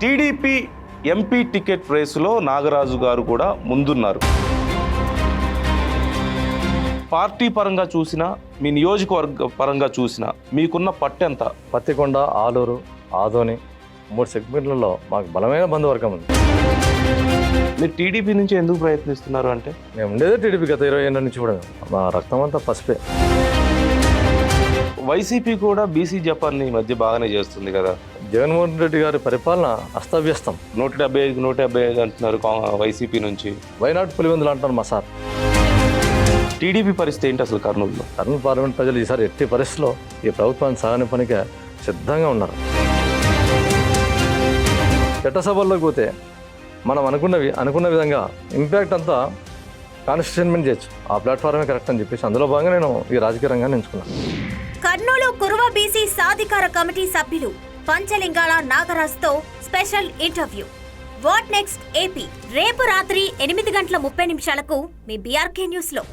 TDP MP ticket రేసులో నాగరాజు గారు కూడా ముందున్నారు. పార్టీ పరంగా చూసినా, మీ నియోజకవర్గ పరంగా చూసినా మీకున్న పట్టు ఎంత? పత్తికొండ, ఆలూరు, ఆదోని 3 సెగ్మెంట్లలో మాకు బలమైన బంధువర్గం ఉంది. మీరు టీడీపీ నుంచి ఎందుకు ప్రయత్నిస్తున్నారు అంటే? మేము ఉండేదే టీడీపీ గత 20 ఏళ్ళ నుంచి కూడా. మా రక్తం అంతా పసిపే. వైసీపీ కూడా బీసీ జపాన్ని ఈ మధ్య బాగానే చేస్తుంది కదా. జగన్మోహన్ రెడ్డి గారి పరిపాలన అస్తవ్యస్తం. 175 అంటున్నారు వైసీపీ నుంచి. వైనాడు పులివెందులు అంటారు మా సార్. టీడీపీ పరిస్థితి ఏంటి అసలు కర్నూలులో? కర్నూలు పార్లమెంట్ ప్రజలు ఈసారి ఎట్టి పరిస్థితిలో ఈ ప్రభుత్వాన్ని సాగని పనికే సిద్ధంగా ఉన్నారు. చట్టసభల్లోకి పోతే మనం అనుకున్న విధంగా ఇంపాక్ట్ అంతా కాన్స్టిట్యూన్మెంట్ చేయొచ్చు. ఆ ప్లాట్ఫామే కరెక్ట్ అని చెప్పేసి అందులో భాగంగా నేను ఈ రాజకీయ రంగాన్ని ఎంచుకున్నాను. కర్నూలు కురువ బీసీ సాధికార కమిటీ సభ్యులు పంచలింగాల నాగరాజుతో special interview. What next AP రేపు రాత్రి 8:30 మీ BRK న్యూస్లో.